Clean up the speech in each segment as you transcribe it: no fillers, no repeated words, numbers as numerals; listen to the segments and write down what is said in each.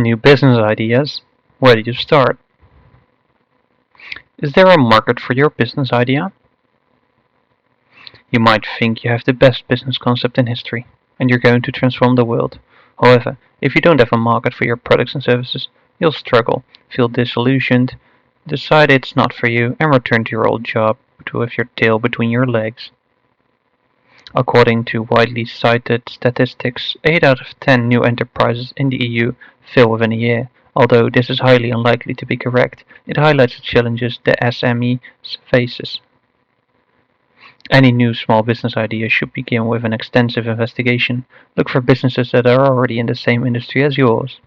New business ideas. Where do you start? Is there a market for your business idea? You might think you have the best business concept in history, and you're going to transform the world. However, if you don't have a market for your products and services, you'll struggle, feel disillusioned, decide it's not for you, and return to your old job with your tail between your legs. According to widely cited statistics, 8 out of 10 new enterprises in the EU fail within a year. Although this is highly unlikely to be correct, it highlights the challenges the SME faces. Any new small business idea should begin with an extensive investigation. Look for businesses that are already in the same industry as yours.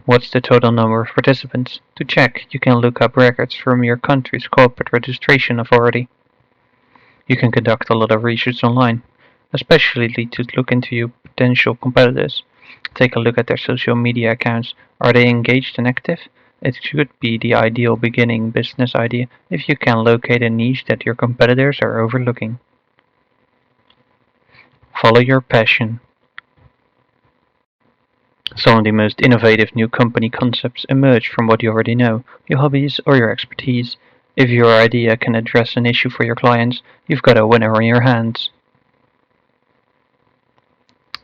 What's the total number of participants? To check, you can look up records from your country's corporate registration authority. You can conduct a lot of research online, especially to look into your potential competitors. Take a look at their social media accounts. Are they engaged and active? It should be the ideal beginning business idea if you can locate a niche that your competitors are overlooking. Follow your passion. Some of the most innovative new company concepts emerge from what you already know, your hobbies or your expertise. If your idea can address an issue for your clients, you've got a winner on your hands.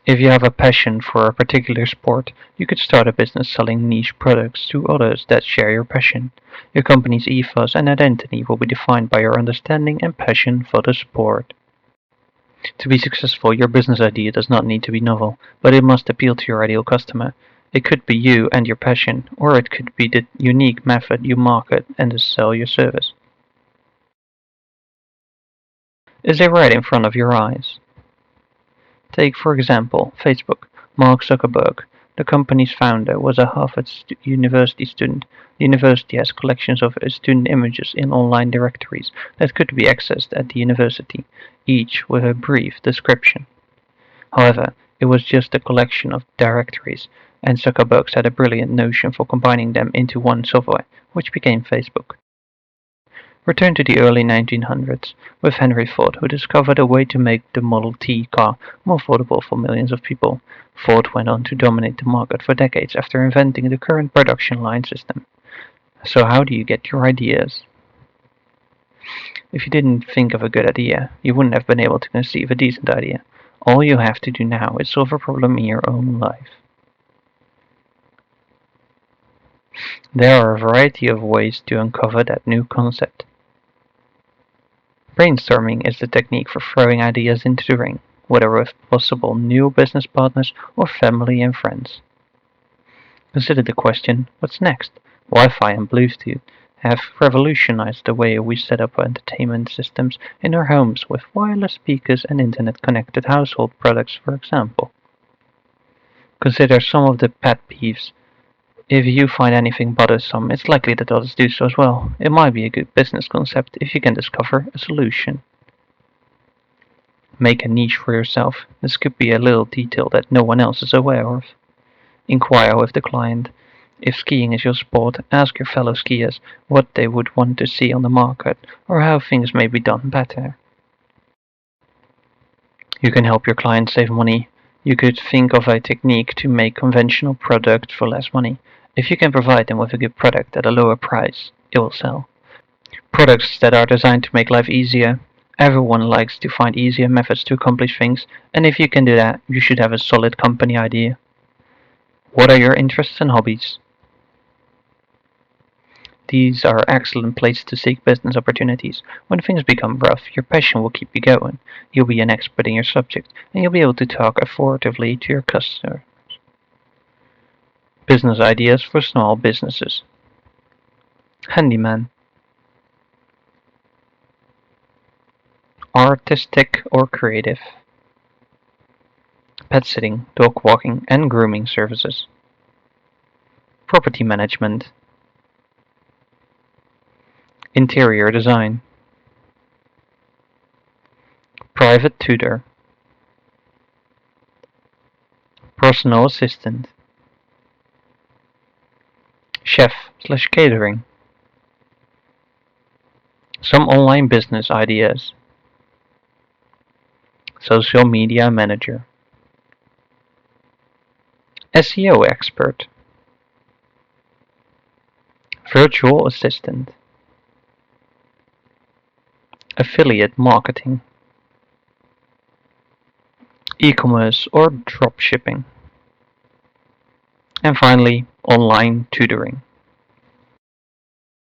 If you have a passion for a particular sport, you could start a business selling niche products to others that share your passion. Your company's ethos and identity will be defined by your understanding and passion for the sport. To be successful, your business idea does not need to be novel, but it must appeal to your ideal customer. It could be you and your passion, or it could be the unique method you market and sell your service. Is it right in front of your eyes? Take, for example, Facebook. Mark Zuckerberg, the company's founder, was a Harvard University student. The university has collections of student images in online directories that could be accessed at the university, each with a brief description. However, it was just a collection of directories, and Zuckerberg had a brilliant notion for combining them into one software, which became Facebook. Return to the early 1900s with Henry Ford, who discovered a way to make the Model T car more affordable for millions of people. Ford went on to dominate the market for decades after inventing the current production line system. So how do you get your ideas? If you didn't think of a good idea, you wouldn't have been able to conceive a decent idea. All you have to do now is solve a problem in your own life. There are a variety of ways to uncover that new concept. Brainstorming is the technique for throwing ideas into the ring, whether with possible new business partners or family and friends. Consider the question, what's next? Wi-Fi and Bluetooth have revolutionized the way we set up entertainment systems in our homes with wireless speakers and internet-connected household products, for example. Consider some of the pet peeves. If you find anything bothersome, it's likely that others do so as well. It might be a good business concept if you can discover a solution. Make a niche for yourself. This could be a little detail that no one else is aware of. Inquire with the client. If skiing is your sport, ask your fellow skiers what they would want to see on the market or how things may be done better. You can help your client save money. You could think of a technique to make conventional products for less money. If you can provide them with a good product at a lower price, it will sell. Products that are designed to make life easier. Everyone likes to find easier methods to accomplish things, and if you can do that, you should have a solid company idea. What are your interests and hobbies? These are excellent places to seek business opportunities. When things become rough, your passion will keep you going. You'll be an expert in your subject, and you'll be able to talk authoritatively to your customers. Business ideas for small businesses. Handyman. Artistic or creative. Pet sitting, dog walking, and grooming services. Property management. Interior design. Private tutor. Personal assistant. Chef/catering. Some online business ideas. Social media manager. SEO expert, virtual assistant, affiliate marketing, e-commerce or dropshipping, and finally, online tutoring.